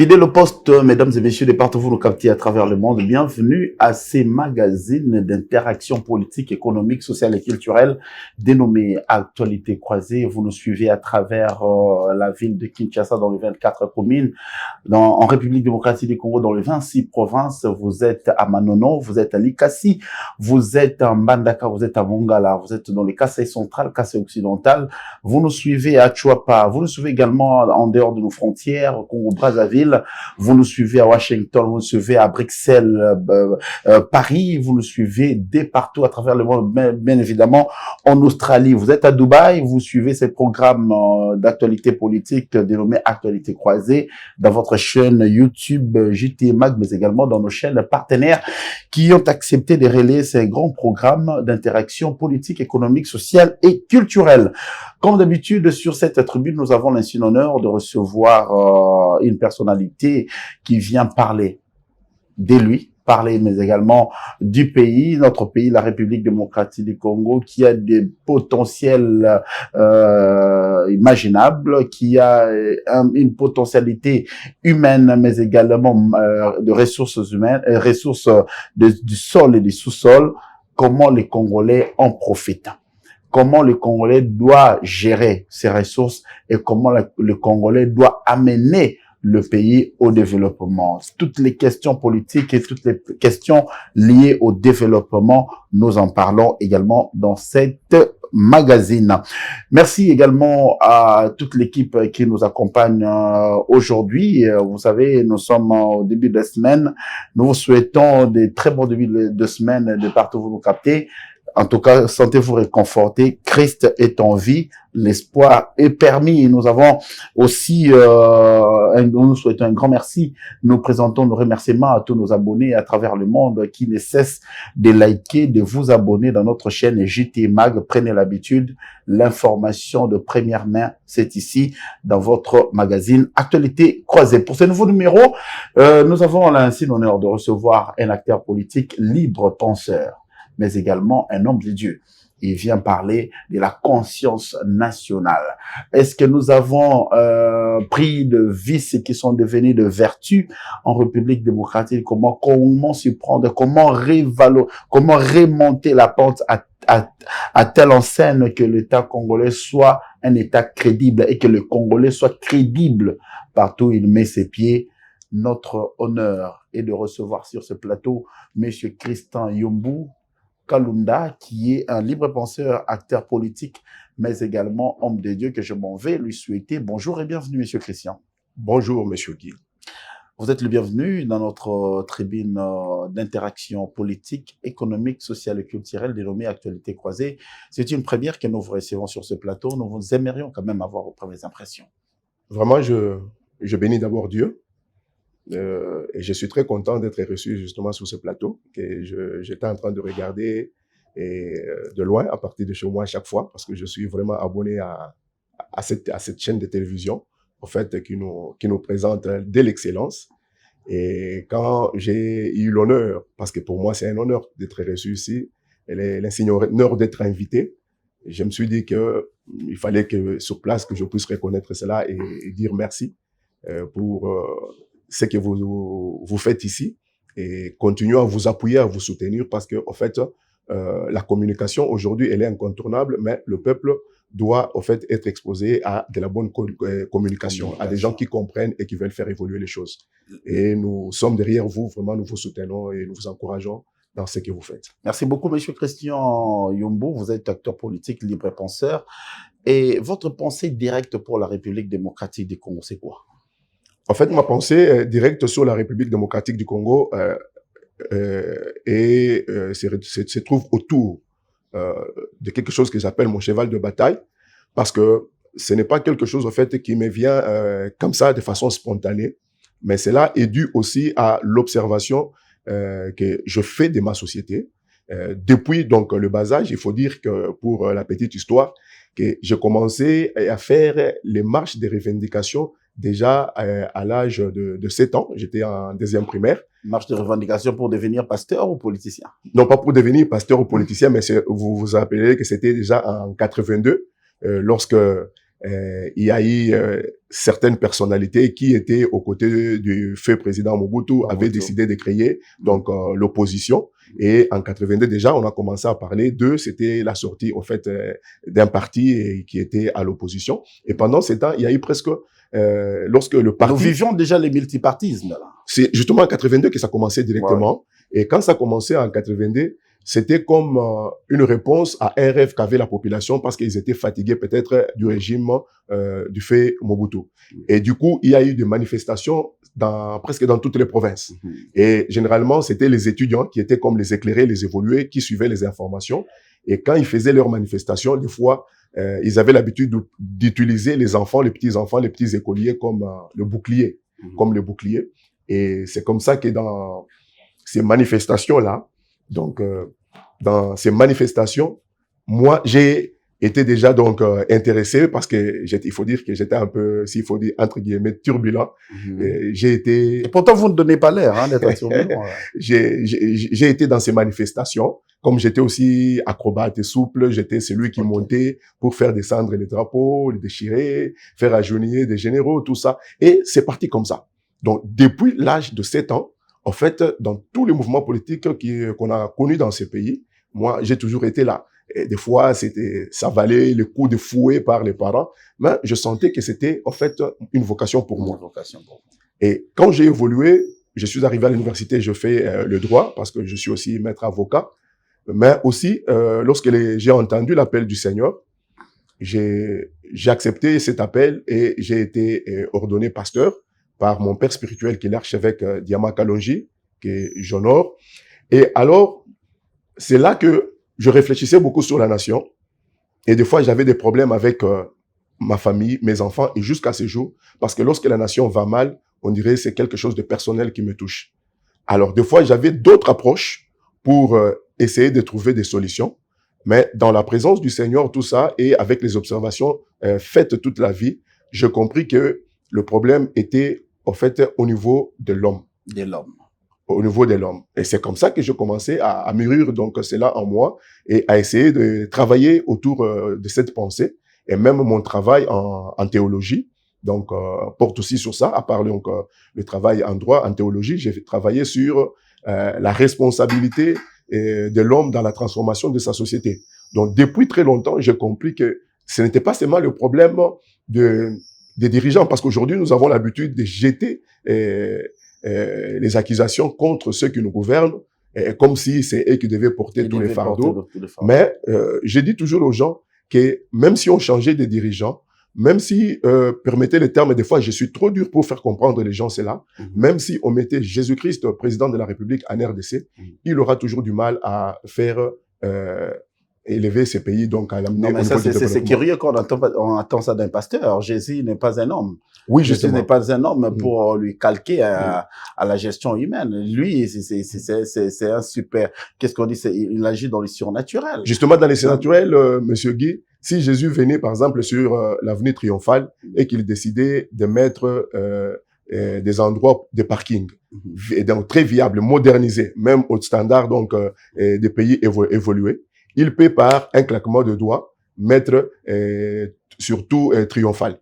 Fidèles au poste, mesdames et messieurs, de partout vous nous captez à travers le monde, bienvenue à ces magazines d'interaction politique, économique, sociale et culturelle dénommés Actualité croisée. Vous nous suivez à travers la ville de Kinshasa dans les 24 communes, en République démocratique du Congo dans les 26 provinces. Vous êtes à Manono, vous êtes à Likasi, vous êtes à Mbandaka, vous êtes à Mongala, vous êtes dans les Kassai centrales, Kassai occidentales. Vous nous suivez à Chuapa, vous nous suivez également en dehors de nos frontières, au Congo-Brazzaville. Vous nous suivez à Washington, vous nous suivez à Bruxelles, Paris, vous nous suivez dès partout à travers le monde, bien évidemment en Australie. Vous êtes à Dubaï, vous suivez ces programmes d'actualité politique dénommés Actualité croisée dans votre chaîne YouTube JT Mag, mais également dans nos chaînes partenaires qui ont accepté de relayer ces grands programmes d'interaction politique, économique, sociale et culturelle. Comme d'habitude, sur cette tribune, nous avons l'insigne honneur de recevoir une personnalité qui vient parler de lui, parler mais également du pays, notre pays, la République démocratique du Congo, qui a des potentiels imaginables, qui a une potentialité humaine, mais également de ressources humaines, ressources du sol et du sous-sol. Comment les Congolais en profitent? Comment le Congolais doit gérer ses ressources et comment le Congolais doit amener le pays au développement. Toutes les questions politiques et toutes les questions liées au développement, nous en parlons également dans cette magazine. Merci également à toute l'équipe qui nous accompagne aujourd'hui. Vous savez, nous sommes au début de la semaine. Nous vous souhaitons des très bons débuts de semaine de partout où vous nous captez. En tout cas, sentez-vous réconfortés. Christ est en vie. L'espoir est permis. Et nous avons aussi, nous souhaitons un grand merci. Nous présentons nos remerciements à tous nos abonnés à travers le monde qui ne cessent de liker, de vous abonner dans notre chaîne JT Mag. Prenez l'habitude. L'information de première main, c'est ici dans votre magazine Actualité croisée. Pour ce nouveau numéro, nous avons l'insigne honneur de recevoir un acteur politique libre penseur, mais également un homme de Dieu. Il vient parler de la conscience nationale. Est-ce que nous avons pris de vices qui sont devenus de vertus en République démocratique? Comment s'y prendre? Comment remonter la pente à telle enseigne que l'État congolais soit un État crédible et que le Congolais soit crédible partout où il met ses pieds? Notre honneur est de recevoir sur ce plateau Monsieur Christian Yombo Kalunda, qui est un libre penseur, acteur politique, mais également homme de Dieu, que je m'en vais lui souhaiter bonjour et bienvenue, Monsieur Christian. Bonjour, Monsieur Guy. Vous êtes le bienvenu dans notre tribune d'interaction politique, économique, sociale et culturelle dénommée Actualité croisée. C'est une première que nous vous recevons sur ce plateau. Nous vous aimerions quand même avoir vos premières impressions. Vraiment, je bénis d'abord Dieu. Et je suis très content d'être reçu justement sur ce plateau que j'étais en train de regarder de loin à partir de chez moi à chaque fois parce que je suis vraiment abonné à cette chaîne de télévision en fait qui nous présente de l'excellence. Et quand j'ai eu l'honneur, parce que pour moi c'est un honneur d'être reçu ici, l'insigne honneur d'être invité, je me suis dit que il fallait que sur place que je puisse reconnaître cela et dire merci pour ce que vous faites ici et continuez à vous appuyer, à vous soutenir parce que, en fait, la communication aujourd'hui, elle est incontournable, mais le peuple doit, en fait, être exposé à de la bonne communication, à des gens qui comprennent et qui veulent faire évoluer les choses. Et nous sommes derrière vous, vraiment, nous vous soutenons et nous vous encourageons dans ce que vous faites. Merci beaucoup, Monsieur Christian Yombo. Vous êtes acteur politique, libre penseur. Et votre pensée directe pour la République démocratique du Congo, c'est quoi? En fait, ma pensée directe sur la République démocratique du Congo se trouve autour de quelque chose que j'appelle mon cheval de bataille, parce que ce n'est pas quelque chose en fait qui me vient comme ça de façon spontanée, mais cela est dû aussi à l'observation que je fais de ma société. Depuis donc le bas âge, il faut dire que pour la petite histoire, que j'ai commencé à faire les marches de revendication déjà à l'âge de 7 ans. J'étais en deuxième primaire. Marche de revendication pour devenir pasteur ou politicien? Non, pas pour devenir pasteur ou politicien, mais vous vous rappelez que c'était déjà en 82, lorsque il y a eu certaines personnalités qui étaient aux côtés du feu président Mobutu, avaient décidé de créer donc l'opposition. Et en 82 déjà, on a commencé à parler c'était la sortie au fait d'un parti qui était à l'opposition. Et pendant ces temps, il y a eu presque lorsque le parti... Nous vivions déjà les multipartismes là. C'est justement en 82 que ça commençait directement. Ouais. Et quand ça commençait en 82, c'était comme une réponse à un rêve qu'avait la population parce qu'ils étaient fatigués peut-être du régime du fait Mobutu. Et du coup, il y a eu des manifestations presque dans toutes les provinces. Et généralement, c'était les étudiants qui étaient comme les éclairés, les évolués, qui suivaient les informations. Et quand ils faisaient leurs manifestations, des fois, ils avaient l'habitude d'utiliser les enfants, les petits-enfants, les petits écoliers comme le bouclier. Comme le bouclier. Et c'est comme ça que dans ces manifestations-là, donc, dans ces manifestations, moi, j'ai été déjà donc intéressé parce que il faut dire que j'étais un peu, s'il faut dire entre guillemets, turbulent. J'ai été. Et pourtant, vous ne donnez pas l'air hein, d'être turbulent. J'ai été dans ces manifestations. Comme j'étais aussi acrobate et souple, j'étais celui qui montait pour faire descendre les drapeaux, les déchirer, faire agenouiller des généraux, tout ça. Et c'est parti comme ça. Donc, depuis l'âge de 7 ans, en fait, dans tous les mouvements politiques qu'on a connus dans ces pays, moi, j'ai toujours été là. Et des fois, ça valait le coup de fouet par les parents, mais je sentais que c'était, en fait, une vocation pour moi. Et quand j'ai évolué, je suis arrivé à l'université, je fais le droit, parce que je suis aussi maître avocat, mais aussi, lorsque j'ai entendu l'appel du Seigneur, j'ai accepté cet appel et j'ai été ordonné pasteur par mon père spirituel qui est l'archevêque Diama Kalonji, que j'honore. Et alors, c'est là que je réfléchissais beaucoup sur la nation. Et des fois, j'avais des problèmes avec ma famille, mes enfants, et jusqu'à ce jour, parce que lorsque la nation va mal, on dirait que c'est quelque chose de personnel qui me touche. Alors, des fois, j'avais d'autres approches pour essayer de trouver des solutions. Mais dans la présence du Seigneur, tout ça, et avec les observations faites toute la vie, j'ai compris que le problème était en fait au niveau de l'homme. De l'homme. Au niveau de l'homme. Et c'est comme ça que je commençais à mûrir donc cela en moi et à essayer de travailler autour de cette pensée. Et même mon travail en théologie, donc porte aussi sur ça, à part donc le travail en droit, en théologie, j'ai travaillé sur la responsabilité de l'homme dans la transformation de sa société. Donc depuis très longtemps, j'ai compris que ce n'était pas seulement le problème des dirigeants, parce qu'aujourd'hui, nous avons l'habitude de jeter les accusations contre ceux qui nous gouvernent, comme si c'est eux qui devaient porter tous les fardeaux. Mais je dis toujours aux gens que même si on changeait de dirigeants, même si, permettez le terme, des fois je suis trop dur pour faire comprendre les gens cela, même si on mettait Jésus-Christ, président de la République, en RDC, il aura toujours du mal à faire élever ces pays, donc à l'amener. Non, mais ça, c'est curieux qu'on attend ça d'un pasteur. Jésus n'est pas un homme. Oui, Jésus n'est pas un homme pour lui calquer à la gestion humaine. Lui, c'est un super, qu'est-ce qu'on dit, il agit dans les surnaturels. Justement, dans les surnaturels, Monsieur Guy, si Jésus venait, par exemple, sur l'avenue Triomphale et qu'il décidait de mettre des endroits de parking, donc très viables, modernisés, même au standard donc des pays évolués, il peut par un claquement de doigts mettre surtout Triomphal.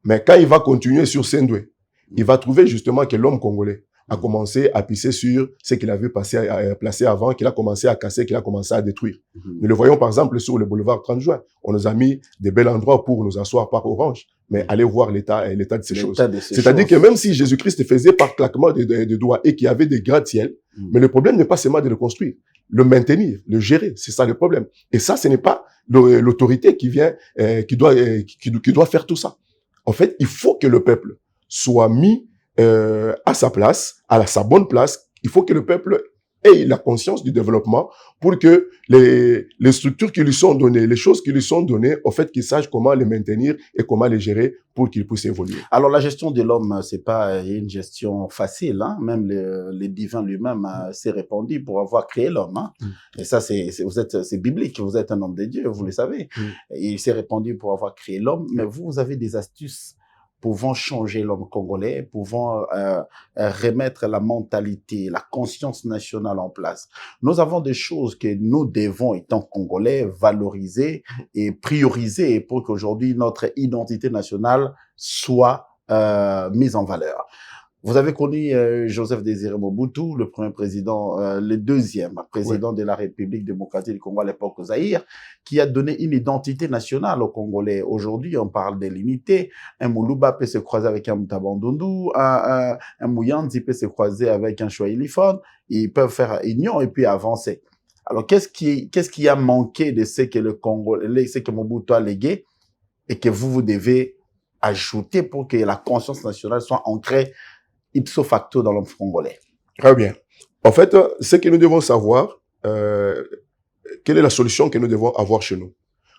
Mais quand il va continuer sur Sendoué, il va trouver justement que l'homme congolais a commencé à pisser sur ce qu'il avait placé avant, qu'il a commencé à casser, qu'il a commencé à détruire. Nous le voyons par exemple sur le boulevard 30 juin. On nous a mis des bels endroits pour nous asseoir par Orange, mais allez voir l'état de ces choses. C'est-à-dire que même si Jésus-Christ faisait par claquement de doigts et qu'il y avait des gratte-ciel, mais le problème n'est pas seulement de le construire, le maintenir, le gérer, c'est ça le problème. Et ça, ce n'est pas l'autorité qui vient, qui doit faire tout ça. En fait, il faut que le peuple soit mis à sa place, à sa bonne place. Il faut que le peuple ait la conscience du développement pour que les structures qui lui sont données, les choses qui lui sont données, au fait qu'il sache comment les maintenir et comment les gérer pour qu'il puisse évoluer. Alors la gestion de l'homme, c'est pas une gestion facile, hein? Même le divin lui-même s'est répandu pour avoir créé l'homme, hein? Et ça c'est biblique, vous êtes un homme de Dieu, vous le savez. Et il s'est répandu pour avoir créé l'homme, mais vous avez des astuces pouvant changer l'homme congolais, pouvant remettre la mentalité, la conscience nationale en place. Nous avons des choses que nous devons, étant congolais, valoriser et prioriser pour qu'aujourd'hui notre identité nationale soit mise en valeur. Vous avez connu Joseph Désiré Mobutu, le premier président, le deuxième président de la République démocratique du Congo à l'époque au Zaïre, qui a donné une identité nationale aux Congolais. Aujourd'hui, on parle de l'unité. Un Moulouba peut se croiser avec un Moutabandundu, un Mouyanzi peut se croiser avec un Chouaïlifone. Ils peuvent faire union et puis avancer. Alors, qu'est-ce qui a manqué de ce que le Congo, ce que Mobutu a légué et que vous devez ajouter pour que la conscience nationale soit ancrée ipso facto dans l'homme congolais? Très bien. En fait, ce que nous devons savoir, quelle est la solution que nous devons avoir chez nous?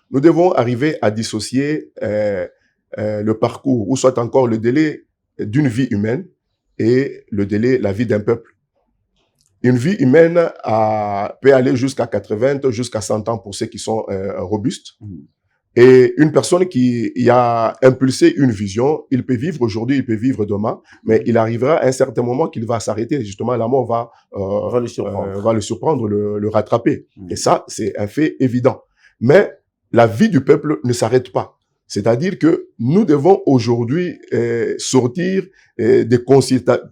Nous devons arriver à dissocier le parcours, ou soit encore le délai d'une vie humaine et le délai, la vie d'un peuple. Une vie humaine peut aller jusqu'à 80, jusqu'à 100 ans pour ceux qui sont robustes. Et une personne qui a impulsé une vision, il peut vivre aujourd'hui, il peut vivre demain, mais il arrivera à un certain moment qu'il va s'arrêter. Justement, la mort va le surprendre, le rattraper. Et ça, c'est un fait évident. Mais la vie du peuple ne s'arrête pas. C'est-à-dire que nous devons aujourd'hui sortir des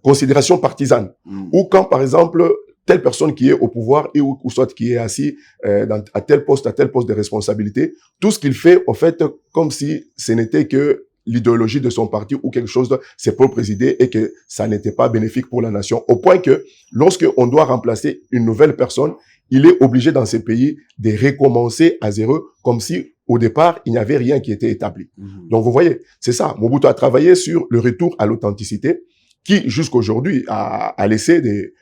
considérations partisanes. Ou quand, par exemple, telle personne qui est au pouvoir et ou soit qui est assis à tel poste de responsabilité, tout ce qu'il fait, en fait, comme si ce n'était que l'idéologie de son parti ou quelque chose de ses propres idées et que ça n'était pas bénéfique pour la nation. Au point que lorsqu'on doit remplacer une nouvelle personne, il est obligé dans ces pays de recommencer à zéro comme si au départ, il n'y avait rien qui était établi. Donc, vous voyez, c'est ça. Mobutu a travaillé sur le retour à l'authenticité qui, jusqu'aujourd'hui, a laissé des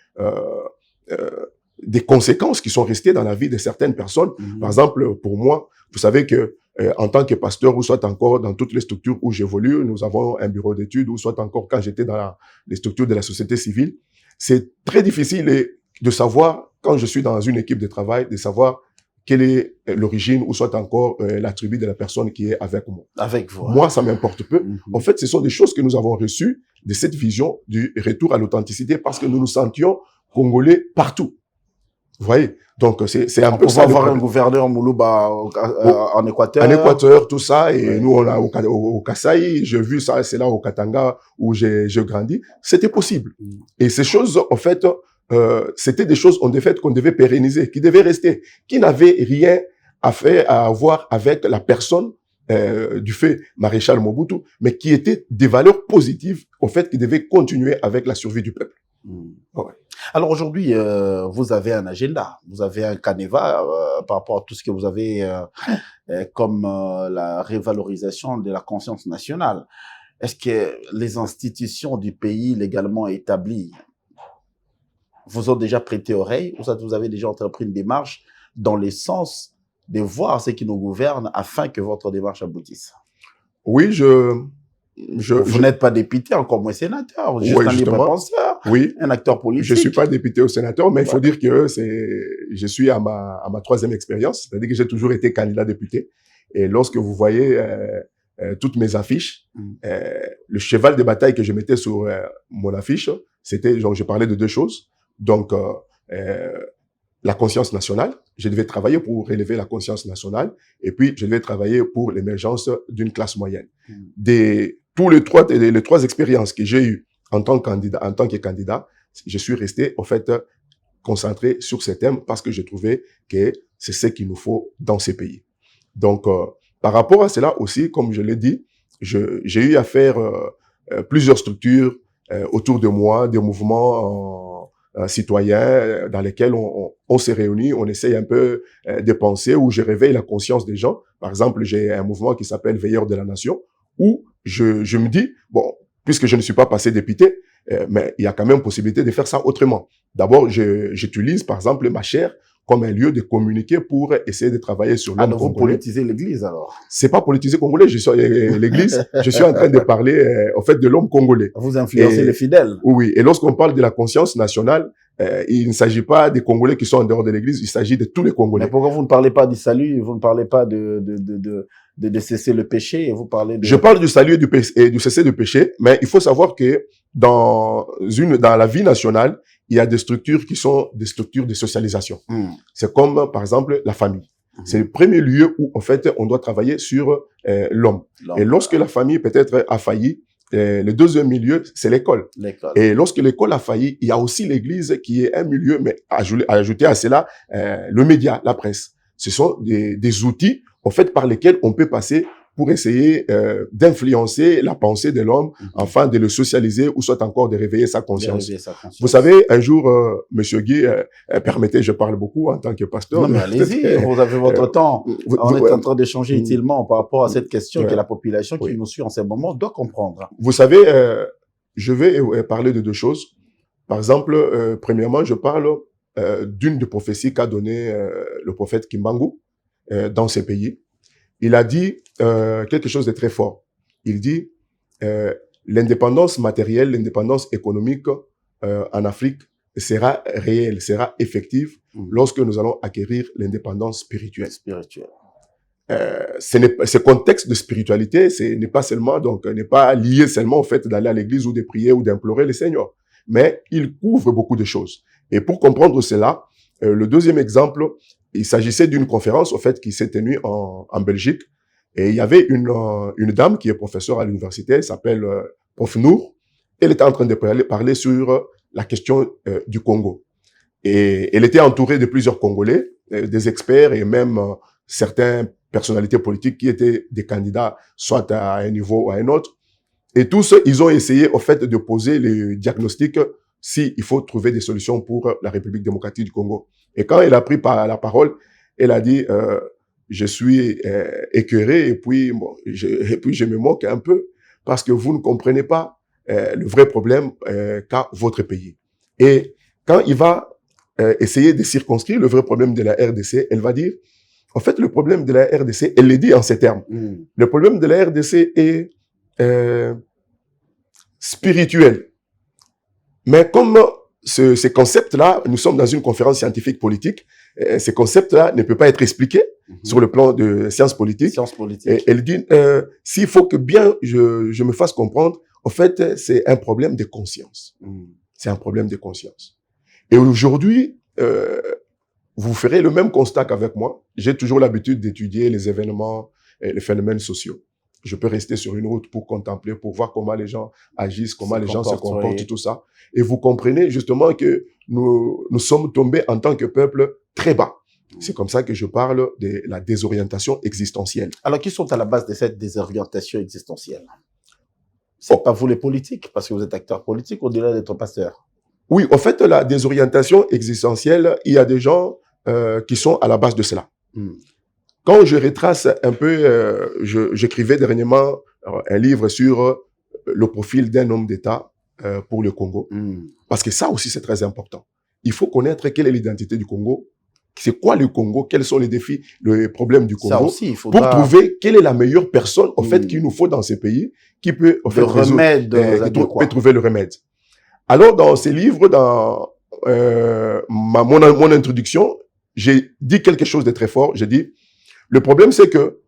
conséquences qui sont restées dans la vie de certaines personnes. Par exemple, pour moi, vous savez que en tant que pasteur, ou soit encore dans toutes les structures où j'évolue, nous avons un bureau d'études, ou soit encore quand j'étais dans les structures de la société civile, c'est très difficile de savoir, quand je suis dans une équipe de travail, de savoir quelle est l'origine ou soit encore la tribu de la personne qui est avec moi. Avec vous. Moi, ça m'importe peu. En fait, ce sont des choses que nous avons reçues de cette vision du retour à l'authenticité parce que nous nous sentions congolais partout. Vous voyez? Donc, c'est un peu ça. On peut avoir un gouverneur Moulouba en Équateur. En Équateur, tout ça. Et nous, on a au Kasaï. J'ai vu ça, c'est là au Katanga où j'ai grandi. C'était possible. Et ces choses, en fait, c'était des choses qu'on devait pérenniser, qui devaient rester, qui n'avaient rien à voir avec la personne du fait maréchal Mobutu, mais qui étaient des valeurs positives, au fait, qui devaient continuer avec la survie du peuple. Ouais. Alors aujourd'hui, vous avez un agenda, vous avez un canevas par rapport à tout ce que vous avez comme la révalorisation de la conscience nationale. Est-ce que les institutions du pays légalement établies vous ont déjà prêté oreille, ou ça vous avez déjà entrepris une démarche dans le sens de voir ce qui nous gouverne afin que votre démarche aboutisse? Oui, vous n'êtes pas député, encore moins sénateur, juste un libre penseur, un acteur politique. Je suis pas député ou sénateur, mais il faut dire que je suis à ma 3e expérience, c'est-à-dire que j'ai toujours été candidat député. Et lorsque vous voyez toutes mes affiches, le cheval de bataille que je mettais sur mon affiche, c'était, genre, je parlais de deux choses. Donc, la conscience nationale, je devais travailler pour relever la conscience nationale, et puis je devais travailler pour l'émergence d'une classe moyenne. Les trois expériences que j'ai eues en tant que candidat, je suis resté, en fait, concentré sur ces thèmes parce que je trouvais que c'est ce qu'il nous faut dans ces pays. Donc, par rapport à cela aussi, comme je l'ai dit, j'ai eu à faire plusieurs structures autour de moi, des mouvements citoyens dans lesquels on s'est réunis, on essaye un peu de penser, où je réveille la conscience des gens. Par exemple, j'ai un mouvement qui s'appelle Veilleurs de la Nation, où je me dis, bon, puisque je ne suis pas passé député, mais il y a quand même possibilité de faire ça autrement. D'abord, j'utilise par exemple ma chaire comme un lieu de communiquer pour essayer de travailler sur l'homme congolais. Vous politisez l'église alors? C'est pas politiser congolais, l'église, je suis en train de parler, en fait, de l'homme congolais. Vous influencez les fidèles. Oui, et lorsqu'on parle de la conscience nationale, il ne s'agit pas des Congolais qui sont en dehors de l'Église, il s'agit de tous les Congolais. Mais pourquoi vous ne parlez pas du salut, vous ne parlez pas de cesser le péché, et vous parlez de... Je parle du salut et du cesser de péché, mais il faut savoir que dans la vie nationale, il y a des structures qui sont des structures de socialisation. C'est comme, par exemple, la famille. C'est le premier lieu où, en fait, on doit travailler sur l'homme. Et lorsque la famille peut-être a failli, le deuxième milieu, c'est l'école. Et lorsque l'école a failli, il y a aussi l'église qui est un milieu, mais ajouter à cela le média, la presse. Ce sont des outils, en fait, par lesquels on peut passer pour essayer d'influencer la pensée de l'homme, afin de le socialiser ou soit encore de réveiller sa conscience. Vous savez, un jour, Monsieur Guy, permettez, je parle beaucoup en tant que pasteur. Non, mais allez-y, vous avez votre temps. On est en train d'échanger utilement par rapport à cette question que la population qui nous suit en ce moment doit comprendre. Vous savez, je vais parler de deux choses. Par exemple, premièrement, je parle d'une des prophéties qu'a donné le prophète Kimbangu dans ces pays. Il a dit quelque chose de très fort. Il dit l'indépendance matérielle, l'indépendance économique en Afrique sera réelle, sera effective lorsque nous allons acquérir l'indépendance spirituelle. Ce contexte de spiritualité, ce n'est pas seulement, donc, n'est pas lié seulement au fait d'aller à l'église ou de prier ou d'implorer le Seigneur, mais il couvre beaucoup de choses. Et pour comprendre cela, le deuxième exemple, il s'agissait d'une conférence, au fait, qui s'est tenue en Belgique. Et il y avait une dame qui est professeure à l'université, elle s'appelle Prof Nour. Elle était en train de parler sur la question du Congo. Et elle était entourée de plusieurs Congolais, des experts et même certaines personnalités politiques qui étaient des candidats, soit à un niveau ou à un autre. Et tous, ils ont essayé, au fait, de poser le diagnostic s'il faut trouver des solutions pour la République démocratique du Congo. Et quand elle a pris la parole, elle a dit je suis écœuré et puis je me moque un peu parce que vous ne comprenez pas le vrai problème qu'a votre pays. Et quand il va essayer de circonscrire le vrai problème de la RDC, elle va dire en fait le problème de la RDC, elle le dit en ces termes. Le problème de la RDC est spirituel. Mais comme ces concepts-là, nous sommes dans une conférence scientifique politique, ces concepts-là ne peuvent pas être expliqués sur le plan de sciences politiques. Et elle dit, s'il faut que bien je me fasse comprendre, en fait, c'est un problème de conscience. C'est un problème de conscience. Et aujourd'hui, vous ferez le même constat qu'avec moi. J'ai toujours l'habitude d'étudier les événements et les phénomènes sociaux. Je peux rester sur une route pour contempler, pour voir comment les gens agissent, comment les gens se comportent, tout ça. Et vous comprenez justement que nous sommes tombés en tant que peuple très bas. C'est comme ça que je parle de la désorientation existentielle. Alors, qui sont à la base de cette désorientation existentielle? C'est pas vous les politiques, parce que vous êtes acteur politique au-delà d'être pasteur. Oui, en fait, la désorientation existentielle, il y a des gens qui sont à la base de cela. Quand je retrace un peu, j'écrivais dernièrement un livre sur le profil d'un homme d'État pour le Congo. Parce que ça aussi, c'est très important. Il faut connaître quelle est l'identité du Congo, c'est quoi le Congo, quels sont les défis, les problèmes du Congo, ça aussi, il faudra... pour trouver quelle est la meilleure personne, en fait, qu'il nous faut dans ces pays, qui peut, en fait, peut trouver le remède. Alors, dans ces livres, dans mon introduction, j'ai dit quelque chose de très fort. J'ai dit, le problème, c'est que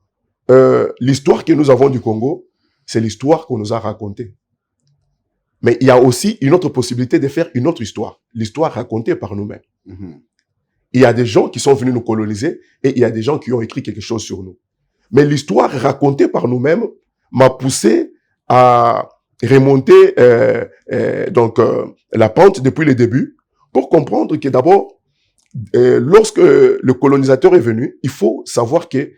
l'histoire que nous avons du Congo, c'est l'histoire qu'on nous a racontée. Mais il y a aussi une autre possibilité de faire une autre histoire, l'histoire racontée par nous-mêmes. Il y a des gens qui sont venus nous coloniser et il y a des gens qui ont écrit quelque chose sur nous. Mais l'histoire racontée par nous-mêmes m'a poussé à remonter la pente depuis le début pour comprendre que d'abord, lorsque le colonisateur est venu, il faut savoir que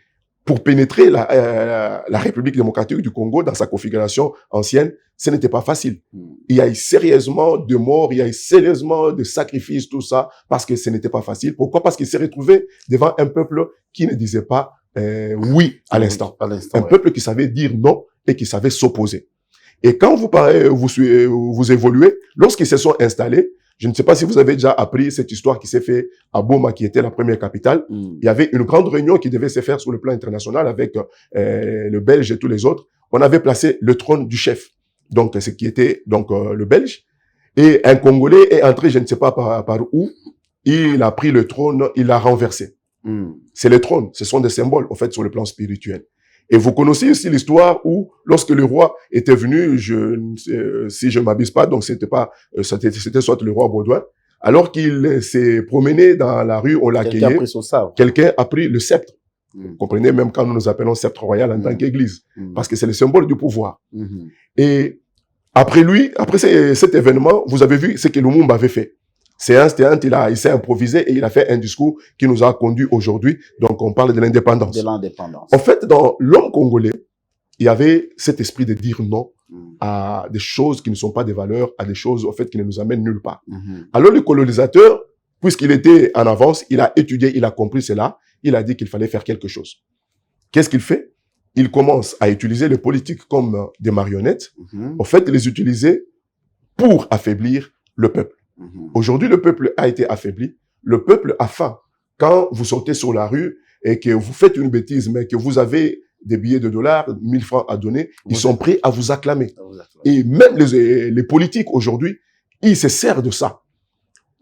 pour pénétrer la République démocratique du Congo dans sa configuration ancienne, ce n'était pas facile. Il y a eu sérieusement de morts, il y a eu sérieusement de sacrifices, tout ça, parce que ce n'était pas facile. Pourquoi? Parce qu'il s'est retrouvé devant un peuple qui ne disait pas oui à l'instant. Un peuple qui savait dire non et qui savait s'opposer. Et quand vous évoluez, lorsqu'ils se sont installés, je ne sais pas si vous avez déjà appris cette histoire qui s'est faite à Boma, qui était la première capitale. Il y avait une grande réunion qui devait se faire sur le plan international avec le Belge et tous les autres. On avait placé le trône du chef, donc ce qui était donc le Belge. Et un Congolais est entré, je ne sais pas par où, il a pris le trône, il l'a renversé. C'est le trône, ce sont des symboles, en fait, sur le plan spirituel. Et vous connaissez aussi l'histoire où, lorsque le roi était venu, si je ne m'abuse pas, donc c'était soit le roi Baudouin, alors qu'il s'est promené dans la rue, on l'a accueilli. Quelqu'un a pris son sabre. Quelqu'un a pris le sceptre. Vous comprenez, même quand nous nous appelons sceptre royal en tant qu'église. Parce que c'est le symbole du pouvoir. Et après lui, après cet événement, vous avez vu ce que Lumumba avait fait. Il s'est improvisé et il a fait un discours qui nous a conduit aujourd'hui. Donc, on parle de l'indépendance. De l'indépendance. En fait, dans l'homme congolais, il y avait cet esprit de dire non à des choses qui ne sont pas des valeurs, à des choses, en fait, qui ne nous amènent nulle part. Alors, le colonisateur, puisqu'il était en avance, il a étudié, il a compris cela, il a dit qu'il fallait faire quelque chose. Qu'est-ce qu'il fait? Il commence à utiliser les politiques comme des marionnettes, en fait, les utiliser pour affaiblir le peuple. Aujourd'hui, le peuple a été affaibli. Le peuple a faim. Quand vous sortez sur la rue et que vous faites une bêtise, mais que vous avez des billets de dollars, 1000 francs à donner, ils sont prêts à vous acclamer. Et même les politiques aujourd'hui, ils se servent de ça.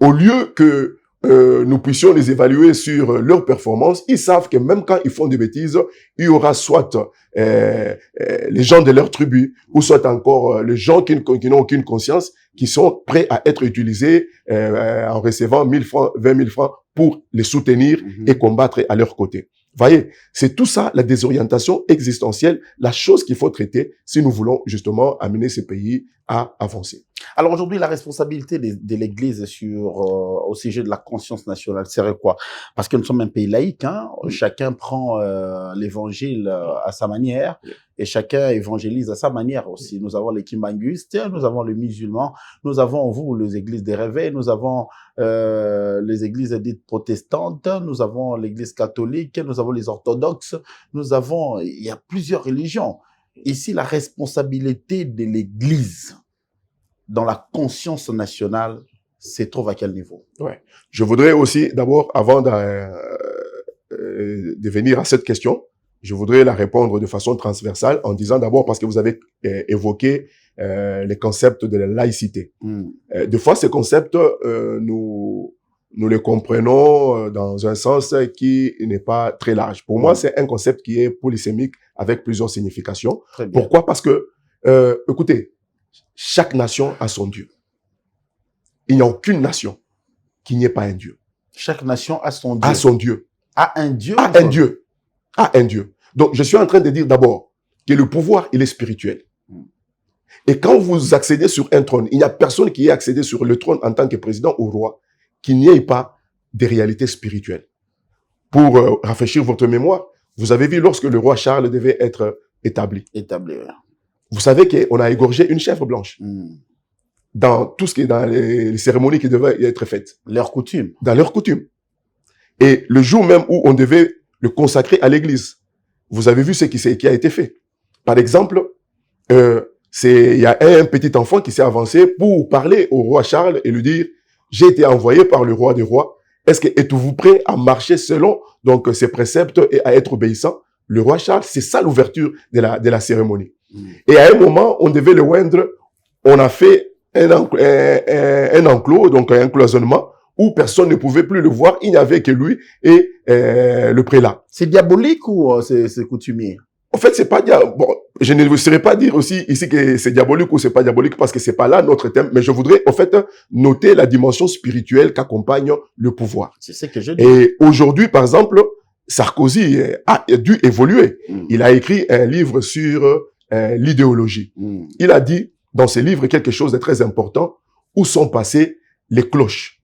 Au lieu que nous puissions les évaluer sur leur performance, ils savent que même quand ils font des bêtises, il y aura soit les gens de leur tribu, ou soit encore les gens qui n'ont aucune conscience, qui sont prêts à être utilisés en recevant 1000 francs, 20 000 francs pour les soutenir et combattre à leur côté. Voyez, c'est tout ça, la désorientation existentielle, la chose qu'il faut traiter si nous voulons justement amener ces pays à avancer. Alors aujourd'hui, la responsabilité de l'Église au sujet de la conscience nationale serait quoi? Parce que nous sommes un pays laïque, hein? Chacun prend l'évangile à sa manière et chacun évangélise à sa manière aussi. Nous avons les kimbanguistes, nous avons les musulmans, nous avons vous, les églises des réveils, nous avons les églises dites protestantes, nous avons l'église catholique, nous avons les orthodoxes, il y a plusieurs religions. Ici, la responsabilité de l'Église dans la conscience nationale se trouve à quel niveau? Ouais. Je voudrais aussi, d'abord, avant de venir à cette question, je voudrais la répondre de façon transversale en disant d'abord, parce que vous avez évoqué les concepts de la laïcité. Des fois, ces concepts, nous les comprenons dans un sens qui n'est pas très large. Pour moi, c'est un concept qui est polysémique avec plusieurs significations. Pourquoi? Parce que, écoutez, chaque nation a son Dieu. Il n'y a aucune nation qui n'y ait pas un Dieu. Chaque nation a son Dieu. A son Dieu. A un Dieu. A un Dieu. A un Dieu. Donc, je suis en train de dire d'abord que le pouvoir, il est spirituel. Et quand vous accédez sur un trône, il n'y a personne qui ait accédé sur le trône en tant que président ou roi qu'il n'y ait pas des réalités spirituelles. Pour rafraîchir votre mémoire, vous avez vu lorsque le roi Charles devait être établi. Vous savez qu'on a égorgé une chèvre blanche. Dans tout ce qui est dans les cérémonies qui devaient être faites. Leur coutume. Dans leur coutume. Et le jour même où on devait le consacrer à l'église, vous avez vu ce qui a été fait. Par exemple, il y a un petit enfant qui s'est avancé pour parler au roi Charles et lui dire « J'ai été envoyé par le roi des rois. Êtes-vous prêt à marcher selon donc ses préceptes et à être obéissant ?» Le roi Charles, c'est ça l'ouverture de la cérémonie. Et à un moment, on devait le oindre. On a fait un enclos, donc un cloisonnement, où personne ne pouvait plus le voir. Il n'y avait que lui et le prélat. C'est diabolique ou c'est coutumier? En fait, c'est pas bon, je ne saurais pas dire aussi ici que c'est diabolique ou c'est pas diabolique parce que c'est pas là notre thème, mais je voudrais en fait noter la dimension spirituelle qu'accompagne le pouvoir. C'est ce que je dis. Et aujourd'hui, par exemple, Sarkozy a dû évoluer. Il a écrit un livre sur l'idéologie. Il a dit dans ce livre quelque chose de très important, où sont passées les cloches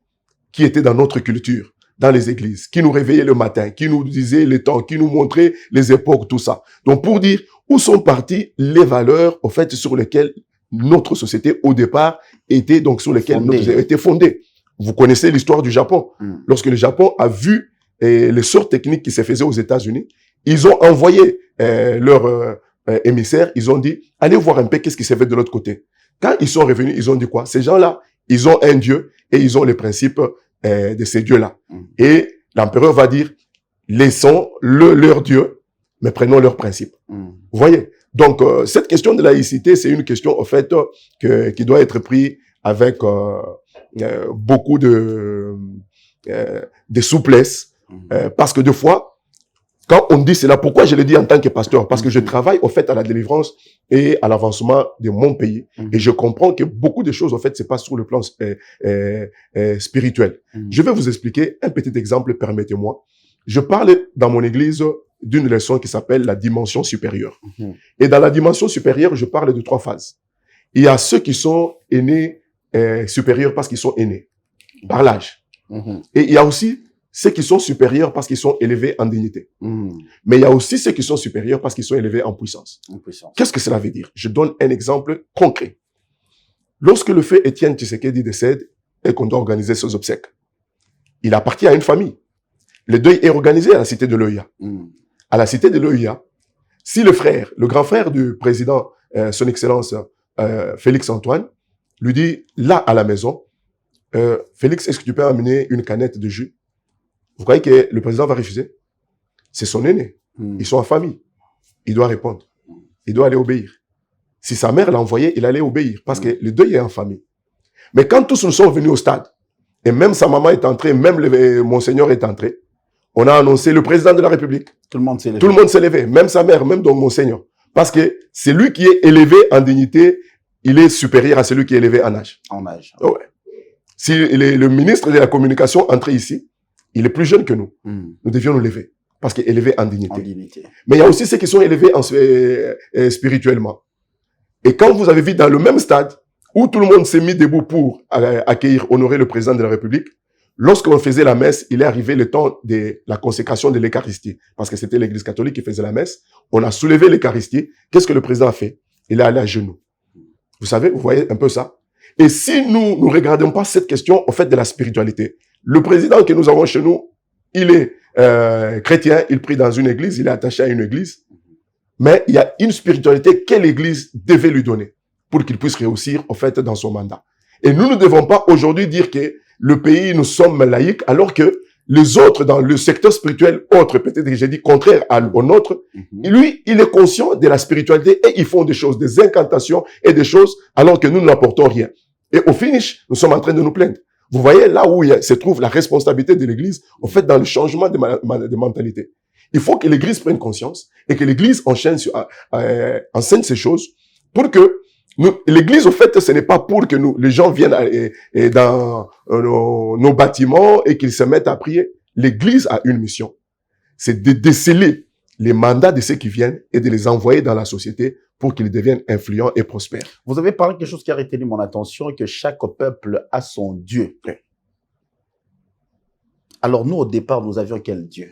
qui étaient dans notre culture, dans les églises, qui nous réveillaient le matin, qui nous disaient les temps, qui nous montraient les époques, tout ça. Donc pour dire où sont parties les valeurs, au fait, sur lesquelles notre société, au départ, était, donc sur lesquelles notre société était fondée. Vous connaissez l'histoire du Japon. Lorsque le Japon a vu les sorts techniques qui se faisaient aux États-Unis, ils ont envoyé leurs émissaires, ils ont dit, allez voir un peu qu'est-ce qui s'est fait de l'autre côté. Quand ils sont revenus, ils ont dit quoi? Ces gens-là, ils ont un Dieu et ils ont les principes de ces dieux-là. Et l'empereur va dire, laissons leur Dieu, mais prenons leurs principes. Vous voyez? Donc, cette question de laïcité, c'est une question, en fait, qui doit être prise avec beaucoup de souplesse, parce que des fois, quand on dit cela, pourquoi je le dis en tant que pasteur? Parce que je travaille au fait à la délivrance et à l'avancement de mon pays. Et je comprends que beaucoup de choses, au fait, c'est pas sur le plan spirituel. Je vais vous expliquer un petit exemple, permettez-moi. Je parle dans mon église d'une leçon qui s'appelle la dimension supérieure. Et dans la dimension supérieure, je parle de 3 phases. Il y a ceux qui sont aînés supérieurs parce qu'ils sont aînés, par l'âge. Et il y a aussi ceux qui sont supérieurs parce qu'ils sont élevés en dignité. Mais il y a aussi ceux qui sont supérieurs parce qu'ils sont élevés en puissance. Qu'est-ce que cela veut dire? Je donne un exemple concret. Lorsque le feu Étienne Tshisekedi décède et qu'on doit organiser ses obsèques, il appartient à une famille. Le deuil est organisé à la cité de l'OIA. À la cité de l'OIA, si le frère, le grand frère du président, son excellence Félix Antoine, lui dit, là à la maison, Félix, est-ce que tu peux amener une canette de jus? Vous croyez que le président va refuser? C'est son aîné. Ils sont en famille. Il doit répondre. Il doit aller obéir. Si sa mère l'a envoyé, il allait obéir parce que le deuil est en famille. Mais quand tous nous sommes venus au stade, et même sa maman est entrée, même Monseigneur est entré, on a annoncé le président de la République. Tout le monde s'est levé. Tout le monde s'est levé, même sa mère, même donc Monseigneur. Parce que c'est lui qui est élevé en dignité, il est supérieur à celui qui est élevé en âge. En âge. Ouais. Si le ministre de la Communication entrait ici, il est plus jeune que nous. Nous devions nous lever. Parce qu'il est élevé en dignité. Mais il y a aussi ceux qui sont élevés spirituellement. Et quand vous avez vu dans le même stade, où tout le monde s'est mis debout pour accueillir, honorer le président de la République, lorsqu'on faisait la messe, il est arrivé le temps de la consécration de l'Eucharistie. Parce que c'était l'Église catholique qui faisait la messe. On a soulevé l'Eucharistie. Qu'est-ce que le président a fait? Il est allé à genoux. Vous savez, vous voyez un peu ça? Et si nous ne regardons pas cette question, au fait, de la spiritualité, le président que nous avons chez nous, il est chrétien, il prie dans une église, il est attaché à une église, mais il y a une spiritualité que l'église devait lui donner pour qu'il puisse réussir, au fait, dans son mandat. Et nous ne devons pas aujourd'hui dire que le pays, nous sommes laïcs, alors que les autres, dans le secteur spirituel, autres, peut-être que j'ai dit contraire au nôtre, lui, il est conscient de la spiritualité et ils font des choses, des incantations et des choses, alors que nous n'apportons rien. Et au finish, nous sommes en train de nous plaindre. Vous voyez là où se trouve la responsabilité de l'Église, en fait, dans le changement de mentalité. Il faut que l'Église prenne conscience et que l'Église enseigne ces choses pour que l'Église, au fait, ce n'est pas pour que les gens viennent dans nos bâtiments et qu'ils se mettent à prier. L'Église a une mission. C'est de déceler les mandats de ceux qui viennent et de les envoyer dans la société pour qu'ils deviennent influents et prospères. Vous avez parlé de quelque chose qui a retenu mon attention, que chaque peuple a son Dieu. Oui. Alors nous, au départ, nous avions quel Dieu?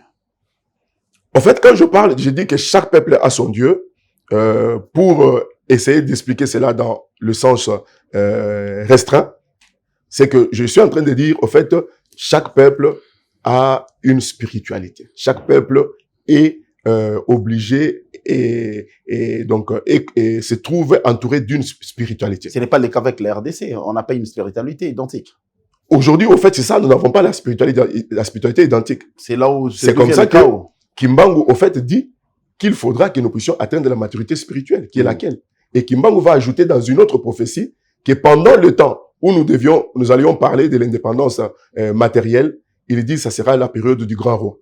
En fait, quand je parle, je dis que chaque peuple a son Dieu. Pour essayer d'expliquer cela dans le sens restreint, c'est que je suis en train de dire, au fait, chaque peuple a une spiritualité. Chaque peuple est obligé et se trouve entouré d'une spiritualité. Ce n'est pas le cas avec la RDC. On n'a pas une spiritualité identique. Aujourd'hui, au fait, c'est ça, nous n'avons pas la spiritualité identique. C'est là où c'est comme ça que Kimbangu, au fait, dit qu'il faudra que nous puissions atteindre la maturité spirituelle, qui est laquelle? Et Kimbangu va ajouter dans une autre prophétie que pendant le temps où nous allions parler de l'indépendance matérielle, il dit que ça sera la période du grand roi.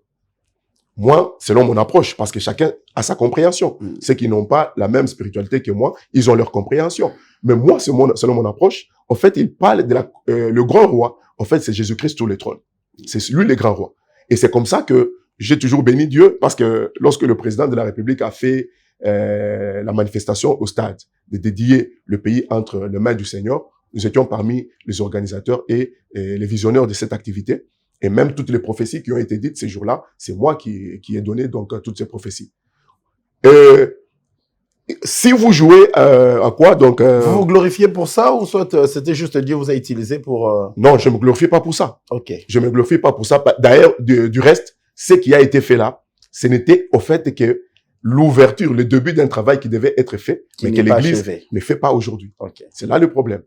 Moi, selon mon approche, parce que chacun a sa compréhension. Ceux qui n'ont pas la même spiritualité que moi, ils ont leur compréhension. Mais moi, selon mon approche, en fait, il parle de le grand roi. En fait, c'est Jésus-Christ sur le trône. C'est lui le grand roi. Et c'est comme ça que j'ai toujours béni Dieu, parce que lorsque le président de la République a fait la manifestation au stade de dédier le pays entre les mains du Seigneur, nous étions parmi les organisateurs et les visionnaires de cette activité. Et même toutes les prophéties qui ont été dites ces jours-là, c'est moi qui ai donné donc toutes ces prophéties. Si vous jouez à quoi donc vous vous glorifiez pour ça ou soit c'était juste Dieu vous a utilisé pour Non, je me glorifie pas pour ça. Ok. Je me glorifie pas pour ça. D'ailleurs, du reste, ce qui a été fait là, ce n'était au fait que l'ouverture, le début d'un travail qui devait être fait, mais que l'Église ne fait pas aujourd'hui. Okay. C'est là le problème.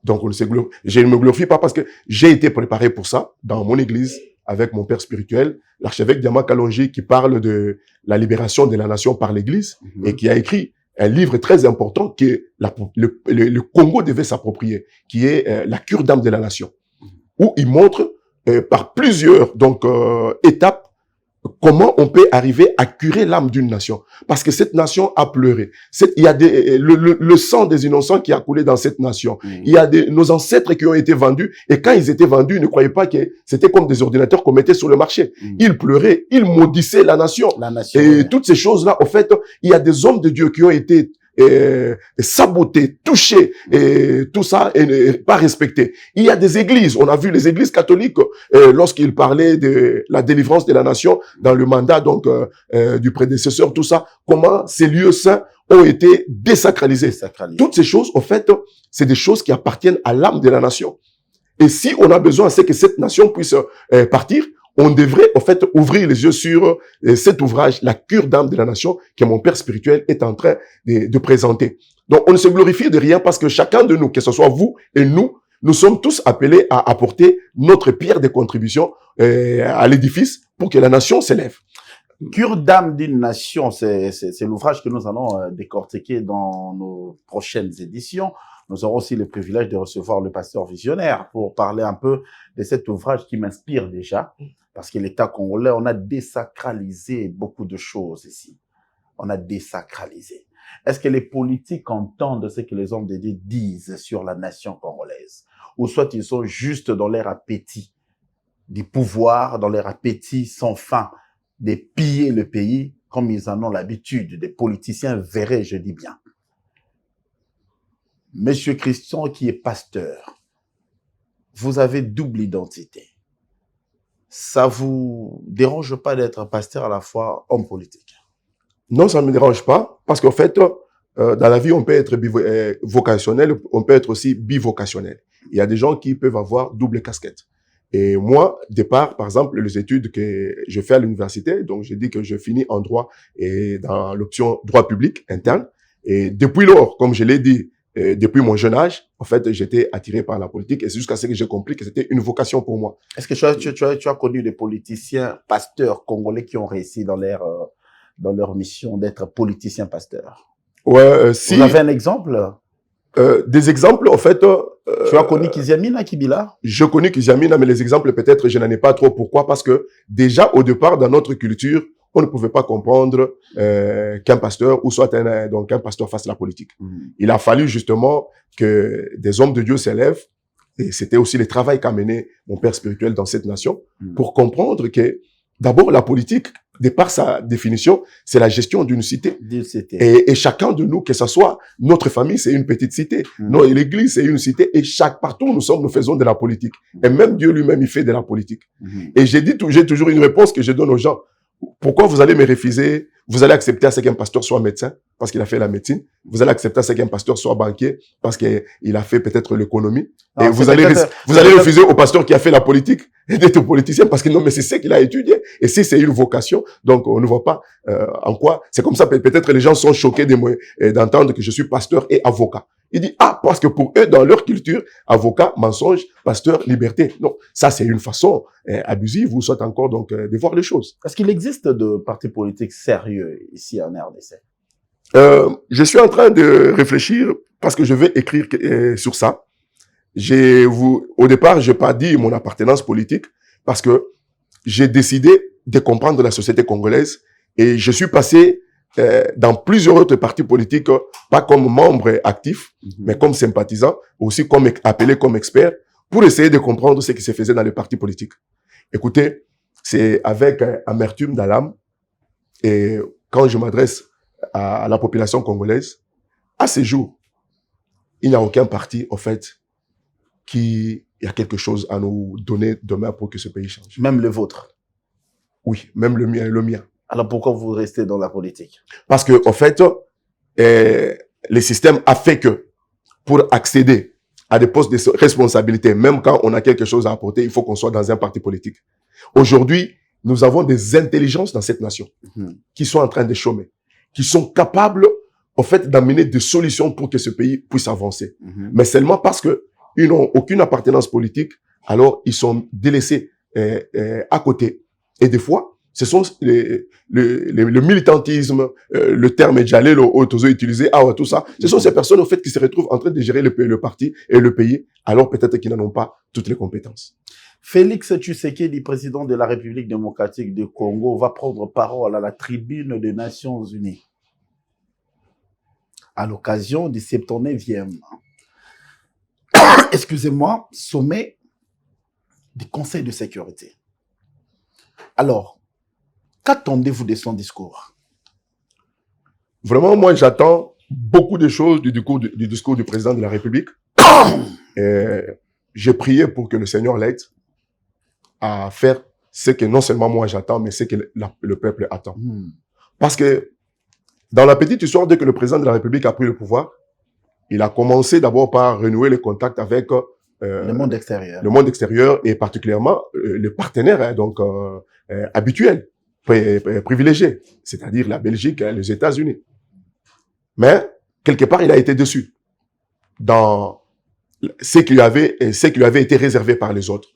Donc, je ne me glorifie pas parce que j'ai été préparé pour ça dans mon église avec mon père spirituel, l'archevêque Diama Kalonji, qui parle de la libération de la nation par l'église et qui a écrit un livre très important que le Congo devait s'approprier, qui est la cure d'âme de la nation, où il montre par plusieurs étapes comment on peut arriver à curer l'âme d'une nation. Parce que cette nation a pleuré. Il y a le sang des innocents qui a coulé dans cette nation. Il y a nos ancêtres qui ont été vendus. Et quand ils étaient vendus, ils ne croyaient pas que c'était comme des ordinateurs qu'on mettait sur le marché. Ils pleuraient, ils maudissaient la nation. Et toutes ces choses-là, en fait, il y a des hommes de Dieu qui ont été sabotés, touchés, et tout ça, et pas respectés. Il y a des églises, on a vu les églises catholiques, lorsqu'ils parlaient de la délivrance de la nation dans le mandat du prédécesseur, tout ça, comment ces lieux saints ont été désacralisés. Toutes ces choses, en fait, c'est des choses qui appartiennent à l'âme de la nation. Et si on a besoin, c'est que cette nation puisse partir, on devrait, en fait, ouvrir les yeux sur cet ouvrage, La cure d'âme de la nation, que mon père spirituel est en train de présenter. Donc, on ne se glorifie de rien parce que chacun de nous, que ce soit vous et nous sommes tous appelés à apporter notre pierre de contribution à l'édifice pour que la nation s'élève. Cure d'âme d'une nation, c'est l'ouvrage que nous allons décortiquer dans nos prochaines éditions. Nous aurons aussi le privilège de recevoir le pasteur visionnaire pour parler un peu de cet ouvrage qui m'inspire déjà. Parce que l'État congolais, on a désacralisé beaucoup de choses ici. On a désacralisé. Est-ce que les politiques entendent ce que les hommes de Dieu disent sur la nation congolaise? Ou soit ils sont juste dans leur appétit du pouvoir, dans leur appétit sans fin de piller le pays, comme ils en ont l'habitude, des politiciens verrés, je dis bien. Monsieur Christian, qui est pasteur, vous avez double identité. Ça vous dérange pas d'être pasteur à la fois homme politique? Non, ça ne me dérange pas, parce qu'en fait, dans la vie, on peut être vocationnel, on peut être aussi bivocationnel. Il y a des gens qui peuvent avoir double casquette. Et moi, départ, par exemple, les études que je fais à l'université, donc j'ai dit que je finis en droit et dans l'option droit public interne. Et depuis lors, comme je l'ai dit, depuis mon jeune âge, en fait, j'étais attiré par la politique et c'est jusqu'à ce que j'ai compris que c'était une vocation pour moi. Est-ce que tu as connu des politiciens pasteurs congolais qui ont réussi dans leur mission d'être politiciens pasteurs? Ouais, si. Vous avez un exemple? Des exemples, en fait. Tu as connu Kiziamina Kibila? Je connais Kiziamina, mais les exemples, peut-être, je n'en ai pas trop. Pourquoi? Parce que déjà, au départ, dans notre culture, on ne pouvait pas comprendre qu'un pasteur ou soit qu'un pasteur fasse la politique. Il a fallu justement que des hommes de Dieu s'élèvent, et c'était aussi le travail qu'a mené mon père spirituel dans cette nation, pour comprendre que d'abord la politique, de par sa définition, c'est la gestion d'une cité. Et chacun de nous, que ce soit notre famille, c'est une petite cité. L'église, c'est une cité. Et partout où nous sommes, nous faisons de la politique. Et même Dieu lui-même, il fait de la politique. Et j'ai toujours une réponse que je donne aux gens. Pourquoi vous allez me refuser? Vous allez accepter à ce qu'un pasteur soit médecin parce qu'il a fait la médecine. Vous allez accepter à ce qu'un pasteur soit banquier parce qu'il a fait peut-être l'économie. Et vous allez refuser au pasteur qui a fait la politique et d'être politicien parce que non, mais c'est ce qu'il a étudié. Et si c'est une vocation, donc on ne voit pas en quoi. C'est comme ça, peut-être les gens sont choqués d'entendre que je suis pasteur et avocat. Il dit, parce que pour eux, dans leur culture, avocat, mensonge, pasteur, liberté. Non, ça c'est une façon abusive ou soit encore de voir les choses. Est-ce qu'il existe de partis politiques sérieux ici en RDC? Je suis en train de réfléchir parce que je vais écrire sur ça. Au départ, je n'ai pas dit mon appartenance politique parce que j'ai décidé de comprendre la société congolaise et je suis passé dans plusieurs autres partis politiques, pas comme membre actif, mais comme sympathisant, aussi comme appelé comme expert, pour essayer de comprendre ce qui se faisait dans les partis politiques. Écoutez, c'est avec amertume dans l'âme, et quand je m'adresse à la population congolaise, à ce jour, il n'y a aucun parti, en fait, qui a quelque chose à nous donner demain pour que ce pays change. Même le vôtre? Oui, même le mien. Alors pourquoi vous restez dans la politique? Parce que, en fait, le système a fait que pour accéder à des postes de responsabilité, même quand on a quelque chose à apporter, il faut qu'on soit dans un parti politique. Aujourd'hui, nous avons des intelligences dans cette nation qui sont en train de chômer, qui sont capables, en fait, d'amener des solutions pour que ce pays puisse avancer. Mais seulement parce que ils n'ont aucune appartenance politique, alors ils sont délaissés à côté. Et des fois, Ce sont le militantisme, le terme Djalé, le utilisé, tout ça. Ce sont ces personnes, au fait, qui se retrouvent en train de gérer le parti et le pays, alors peut-être qu'ils n'en ont pas toutes les compétences. Félix Tshisekedi, président de la République démocratique du Congo, va prendre parole à la tribune des Nations Unies à l'occasion du 79e, excusez-moi, sommet du Conseil de sécurité. Alors, qu'attendez-vous de son discours? Vraiment, moi, j'attends beaucoup de choses du discours du président de la République. J'ai prié pour que le Seigneur l'aide à faire ce que non seulement moi j'attends, mais ce que le peuple attend. Parce que dans la petite histoire, dès que le président de la République a pris le pouvoir, il a commencé d'abord par renouer les contacts avec le monde extérieur. Le monde extérieur et particulièrement les partenaires habituels, privilégiés, c'est-à-dire la Belgique et les États-Unis. Mais quelque part, il a été déçu dans ce qui lui avait été réservé par les autres.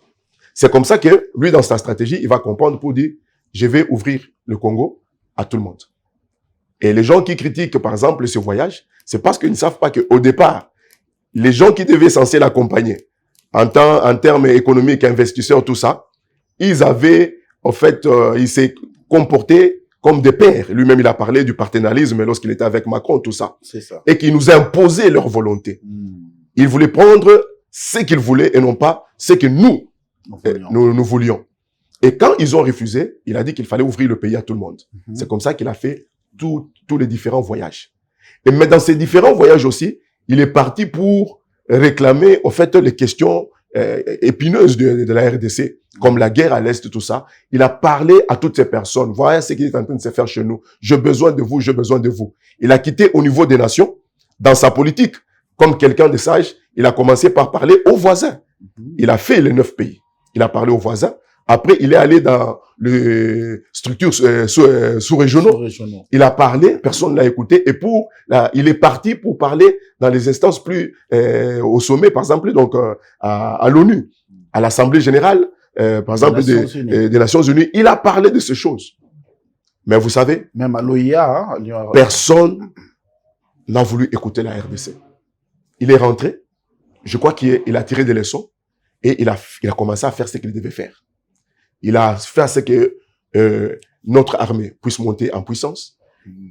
C'est comme ça que lui, dans sa stratégie, il va comprendre pour dire « je vais ouvrir le Congo à tout le monde ». Et les gens qui critiquent, par exemple, ce voyage, c'est parce qu'ils ne savent pas qu'au départ, les gens qui devaient censés l'accompagner, en termes économiques, investisseurs, tout ça, ils avaient, en fait, ils s'est comportés comme des pères. Lui-même, il a parlé du partenarialisme lorsqu'il était avec Macron, tout ça. C'est ça. Et qui nous imposaient leur volonté. Ils voulaient prendre ce qu'ils voulaient et non pas ce que nous voulions. Et quand ils ont refusé, il a dit qu'il fallait ouvrir le pays à tout le monde. C'est comme ça qu'il a fait tous les différents voyages. Mais dans ces différents voyages aussi, il est parti pour réclamer, en fait, les questions épineuses de la RDC, comme la guerre à l'Est, tout ça. Il a parlé à toutes ces personnes. Voilà ce qui est en train de se faire chez nous. J'ai besoin de vous, j'ai besoin de vous. Il a quitté au niveau des nations, dans sa politique, comme quelqu'un de sage, il a commencé par parler aux voisins. Il a fait les 9 pays. Il a parlé aux voisins. Après, il est allé dans les structures sous-régionaux. Il a parlé, personne ne l'a écouté. Et il est parti pour parler dans les instances plus au sommet, par exemple, donc à l'ONU, à l'Assemblée générale, par exemple, des Nations Unies. Il a parlé de ces choses. Mais vous savez, même à l'OIA, personne n'a voulu écouter la RDC. Il est rentré. Je crois qu'il a tiré des leçons et il a commencé à faire ce qu'il devait faire. Il a fait ce que notre armée puisse monter en puissance.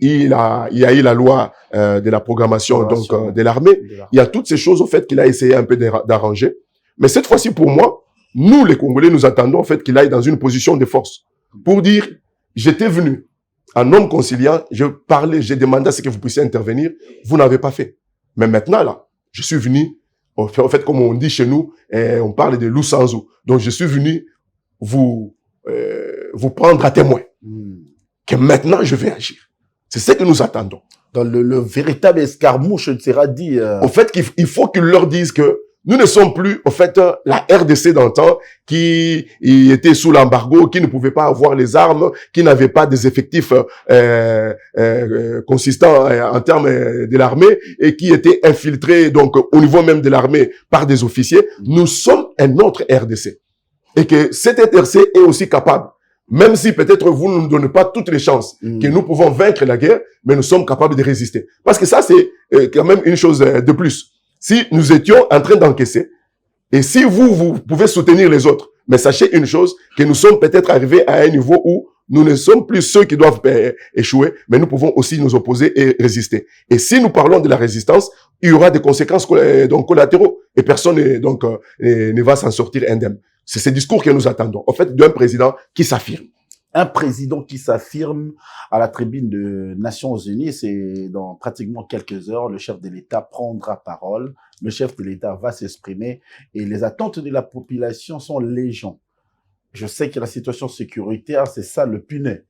Il y a eu la loi de la programmation de l'armée. Il y a toutes ces choses au fait qu'il a essayé un peu d'arranger. Mais cette fois-ci, pour moi, nous les Congolais, nous attendons en fait qu'il aille dans une position de force pour dire j'étais venu en homme conciliant, je parlais, j'ai demandé à ce que vous puissiez intervenir, vous n'avez pas fait. Mais maintenant là, je suis venu, en fait comme on dit chez nous, on parle de loup sans eau. Donc je suis venu vous prendre à témoin que maintenant je vais agir. C'est ce que nous attendons. Dans le véritable escarmouche sera dit. Au fait, il faut qu'ils leur disent que nous ne sommes plus, au fait, la RDC d'antan qui était sous l'embargo, qui ne pouvait pas avoir les armes, qui n'avait pas des effectifs consistants en termes de l'armée et qui était infiltré donc au niveau même de l'armée par des officiers. Nous sommes un autre RDC. Et que cette RDC est aussi capable, même si peut-être vous ne nous donnez pas toutes les chances, que nous pouvons vaincre la guerre, mais nous sommes capables de résister. Parce que ça, c'est quand même une chose de plus. Si nous étions en train d'encaisser, et si vous pouvez soutenir les autres, mais sachez une chose, que nous sommes peut-être arrivés à un niveau où nous ne sommes plus ceux qui doivent échouer, mais nous pouvons aussi nous opposer et résister. Et si nous parlons de la résistance, il y aura des conséquences donc collatéraux, et personne ne va s'en sortir indemne. C'est ce discours que nous attendons, en fait, d'un président qui s'affirme. Un président qui s'affirme à la tribune des Nations Unies, c'est dans pratiquement quelques heures, le chef de l'État prendra parole, le chef de l'État va s'exprimer et les attentes de la population sont légion. Je sais que la situation sécuritaire, c'est ça le punaise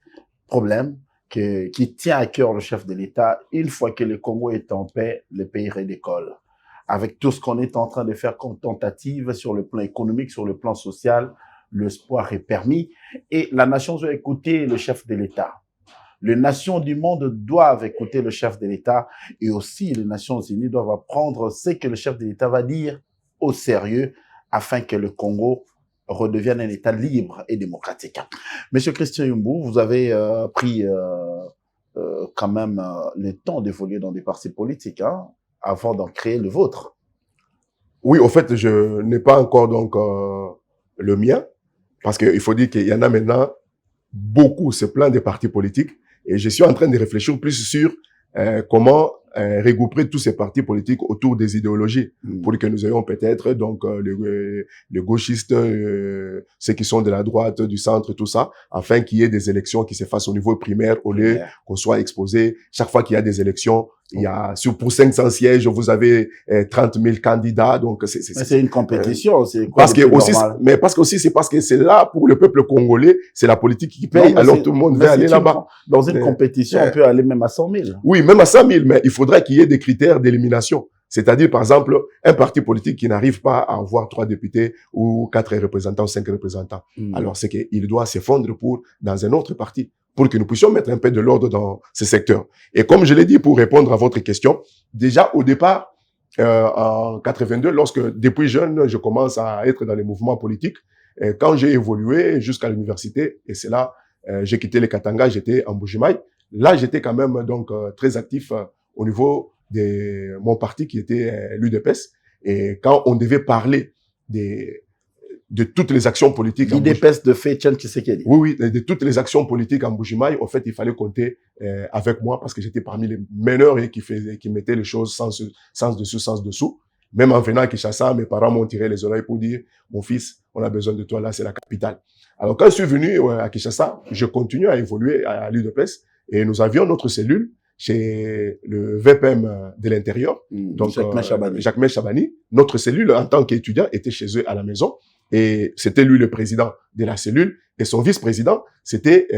problème qui tient à cœur le chef de l'État. Une fois que le Congo est en paix, le pays redécolle. Avec tout ce qu'on est en train de faire comme tentative sur le plan économique, sur le plan social, l'espoir est permis et la nation doit écouter le chef de l'État. Les nations du monde doivent écouter le chef de l'État et aussi les Nations Unies doivent prendre ce que le chef de l'État va dire au sérieux afin que le Congo redevienne un État libre et démocratique. Monsieur Christian Yumbou, vous avez pris quand même le temps d'évoluer dans des partis politiques avant d'en créer le vôtre. Oui, au fait, je n'ai pas encore donc le mien, parce qu'il faut dire qu'il y en a maintenant beaucoup, c'est plein de partis politiques, et je suis en train de réfléchir plus sur comment regrouper tous ces partis politiques autour des idéologies, pour que nous ayons peut-être donc les gauchistes, ceux qui sont de la droite, du centre, tout ça, afin qu'il y ait des élections qui se fassent au niveau primaire, au lieu qu'on soit exposé. Chaque fois qu'il y a des élections, il y a pour 500 sièges, vous avez 30 000 candidats, donc c'est une compétition, c'est quoi? Parce que aussi, mais parce que aussi c'est parce que c'est là pour le peuple congolais, c'est la politique qui paye, alors tout le monde veut aller là-bas. Dans une compétition, on peut aller même à 100 000. Oui, même à 100 000, mais il faudrait qu'il y ait des critères d'élimination. C'est-à-dire, par exemple, un parti politique qui n'arrive pas à avoir 3 députés ou 4 représentants, 5 représentants. Alors, c'est qu'il doit s'effondrer dans un autre parti pour que nous puissions mettre un peu de l'ordre dans ce secteur. Et comme je l'ai dit, pour répondre à votre question, déjà au départ, en 82, lorsque depuis jeune, je commence à être dans les mouvements politiques, quand j'ai évolué jusqu'à l'université, et c'est là, j'ai quitté les Katanga, j'étais en Bujimaï. Là, j'étais quand même donc très actif au niveau de mon parti qui était l'UDPS. Et quand on devait parler de toutes les actions politiques... L'UDPS de Fétian Tshisekedi. Oui, de toutes les actions politiques en Bujimaï, en fait, il fallait compter avec moi parce que j'étais parmi les meneurs et qui mettaient les choses sens dessus, sens dessous. Même en venant à Kinshasa, mes parents m'ont tiré les oreilles pour dire « Mon fils, on a besoin de toi, là, c'est la capitale. » Alors, quand je suis venu à Kinshasa, je continue à évoluer à l'UDPS et nous avions notre cellule chez le VPM de l'intérieur, donc Jacques Chabani. Notre cellule, en tant qu'étudiant, était chez eux à la maison. Et c'était lui le président de la cellule. Et son vice-président, c'était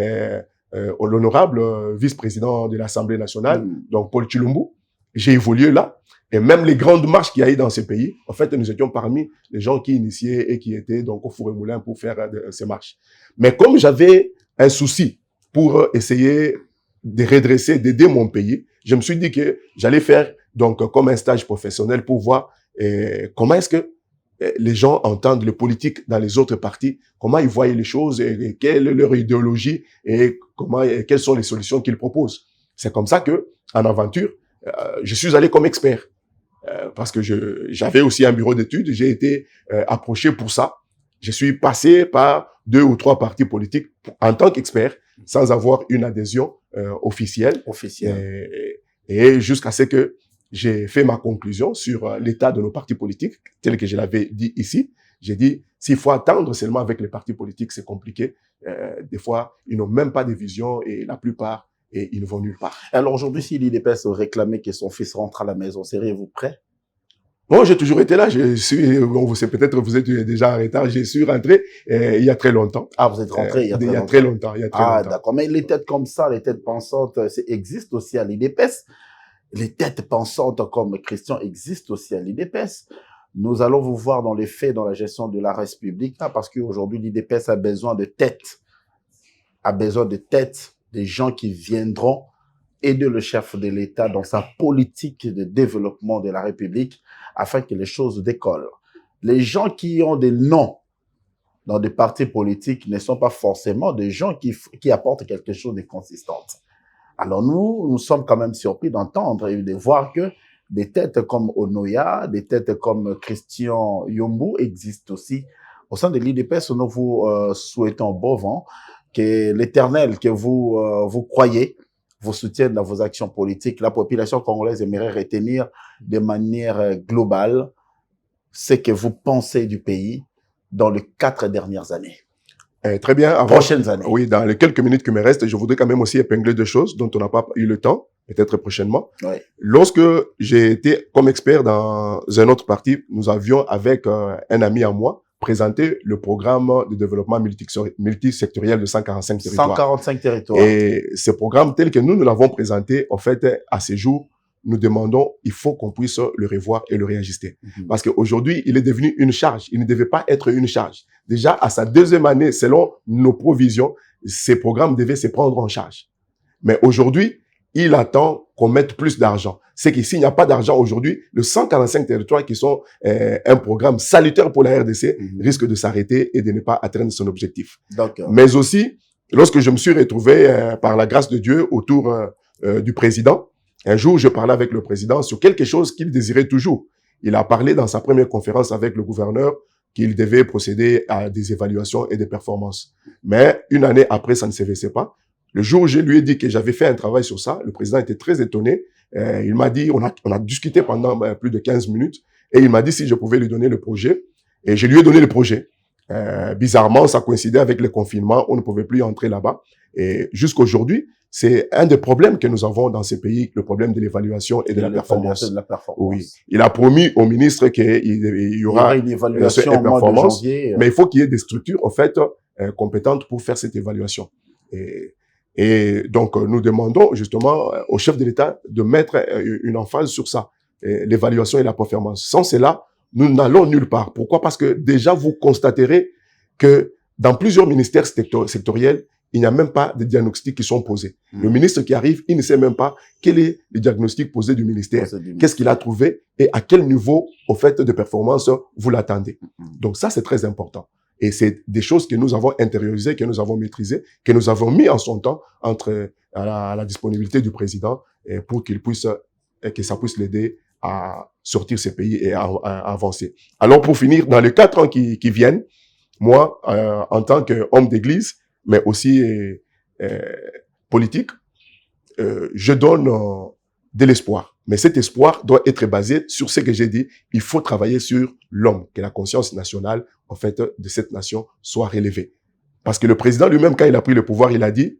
l'honorable vice-président de l'Assemblée nationale, donc Paul Chilumbu. J'ai évolué là. Et même les grandes marches qu'il y a eu dans ces pays, en fait, nous étions parmi les gens qui initiaient et qui étaient donc au four et moulin pour faire ces marches. Mais comme j'avais un souci pour essayer de redresser, d'aider mon pays, je me suis dit que j'allais faire donc comme un stage professionnel pour voir comment est-ce que les gens entendent le politique dans les autres partis, comment ils voient les choses, et quelle est leur idéologie et quelles sont les solutions qu'ils proposent. C'est comme ça que, en aventure, je suis allé comme expert. Parce que j'avais aussi un bureau d'études, j'ai été approché pour ça. Je suis passé par 2 ou 3 partis politiques en tant qu'expert, sans avoir une adhésion officielle. Et jusqu'à ce que j'ai fait ma conclusion sur l'état de nos partis politiques, tel que je l'avais dit ici. J'ai dit, s'il faut attendre seulement avec les partis politiques, c'est compliqué. Des fois, ils n'ont même pas de vision et la plupart, ils ne vont nulle part. Alors aujourd'hui, si l'IDPS réclamait que son fils rentre à la maison, seriez-vous prêt? Bon, j'ai toujours été là. Peut-être vous êtes déjà en retard. Je suis rentré il y a très longtemps. Ah, vous êtes rentré il y a très longtemps. Ah, d'accord. Mais les têtes comme ça, les têtes pensantes, existent aussi à l'IDPS. Les têtes pensantes comme Christian existent aussi à l'IDPS. Nous allons vous voir dans les faits, dans la gestion de la République, parce qu'aujourd'hui, l'IDPS a besoin de têtes. A besoin de têtes, des gens qui viendront aider le chef de l'État dans sa politique de développement de la République afin que les choses décollent. Les gens qui ont des noms dans des partis politiques ne sont pas forcément des gens qui apportent quelque chose de consistant. Alors nous sommes quand même surpris d'entendre et de voir que des têtes comme Onoya, des têtes comme Christian Yumbou existent aussi au sein de l'IDPS. Nous vous souhaitons bon vent, que l'Éternel que vous croyez vous soutienne dans vos actions politiques. La population congolaise aimerait retenir de manière globale ce que vous pensez du pays dans les 4 dernières années. Très bien. Prochaines années. Oui, dans les quelques minutes qui me restent, je voudrais quand même aussi épingler 2 choses dont on n'a pas eu le temps, peut-être prochainement. Oui. Lorsque j'ai été comme expert dans un autre parti, nous avions avec un ami à moi présenté le programme de développement multisectoriel de 145 territoires. 145 territoires. Et ce programme tel que nous l'avons présenté, en fait, à ces jours, nous demandons, il faut qu'on puisse le revoir et le réajuster. Parce qu'aujourd'hui, il est devenu une charge. Il ne devait pas être une charge. Déjà, à sa 2e année, selon nos provisions, ces programmes devaient se prendre en charge. Mais aujourd'hui, il attend qu'on mette plus d'argent. C'est qu'ici, il n'y a pas d'argent aujourd'hui. Le 145 territoires qui sont un programme salutaire pour la RDC risque de s'arrêter et de ne pas atteindre son objectif. Mais aussi, lorsque je me suis retrouvé par la grâce de Dieu autour du président, un jour, je parlais avec le président sur quelque chose qu'il désirait toujours. Il a parlé dans sa première conférence avec le gouverneur qu'il devait procéder à des évaluations et des performances. Mais une année après, ça ne se faisait pas. Le jour où je lui ai dit que j'avais fait un travail sur ça, le président était très étonné. Il m'a dit, on a discuté pendant plus de 15 minutes, et il m'a dit si je pouvais lui donner le projet. Et je lui ai donné le projet. Bizarrement, ça coïncidait avec le confinement, on ne pouvait plus entrer là-bas. Et jusqu'aujourd'hui, c'est un des problèmes que nous avons dans ces pays, le problème de l'évaluation et de la performance. Oui. Il a promis au ministre qu'il y aura une évaluation au mois de janvier. Mais il faut qu'il y ait des structures, en fait, compétentes pour faire cette évaluation. Et donc, nous demandons justement au chef de l'État de mettre une emphase sur ça, l'évaluation et la performance. Sans cela, nous n'allons nulle part. Pourquoi? Parce que déjà, vous constaterez que dans plusieurs ministères sectoriels, il n'y a même pas de diagnostics qui sont posés. Le ministre qui arrive, il ne sait même pas quel est le diagnostic posé du ministère. Qu'est-ce qu'il a trouvé et à quel niveau, au fait, de performance, vous l'attendez. Donc ça, c'est très important. Et c'est des choses que nous avons intériorisées, que nous avons maîtrisées, que nous avons mis en son temps à la disponibilité du président pour qu'il puisse, que ça puisse l'aider à sortir ces pays et à avancer. Alors, pour finir, dans les 4 ans qui viennent, moi, en tant qu'homme d'église, mais aussi politique, je donne de l'espoir. Mais cet espoir doit être basé sur ce que j'ai dit. Il faut travailler sur l'homme, que la conscience nationale, en fait, de cette nation soit relevée. Parce que le président lui-même, quand il a pris le pouvoir, il a dit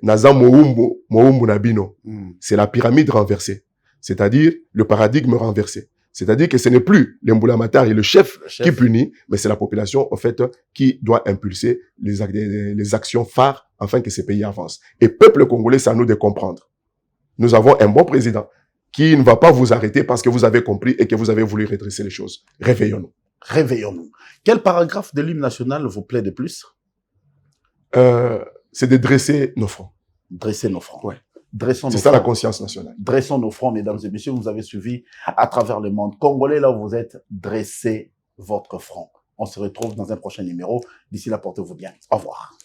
Naza Moumbu Nabino. C'est la pyramide renversée. C'est-à-dire le paradigme renversé. C'est-à-dire que ce n'est plus l'Emboulamata et le chef qui punit, mais c'est la population, en fait, qui doit impulser les actions phares afin que ces pays avancent. Et peuple congolais, c'est à nous de comprendre. Nous avons un bon président qui ne va pas vous arrêter parce que vous avez compris et que vous avez voulu redresser les choses. Réveillons-nous. Réveillons-nous. Quel paragraphe de l'hymne national vous plaît de plus? C'est de dresser nos fronts. Dresser nos fronts. Ouais. Dressons nos C'est ça fronts. la conscience nationale. Dressons nos fronts, mesdames et messieurs, vous avez suivi à travers le monde. Congolais, là où vous êtes, dressez votre front. On se retrouve dans un prochain numéro. D'ici là, portez-vous bien. Au revoir.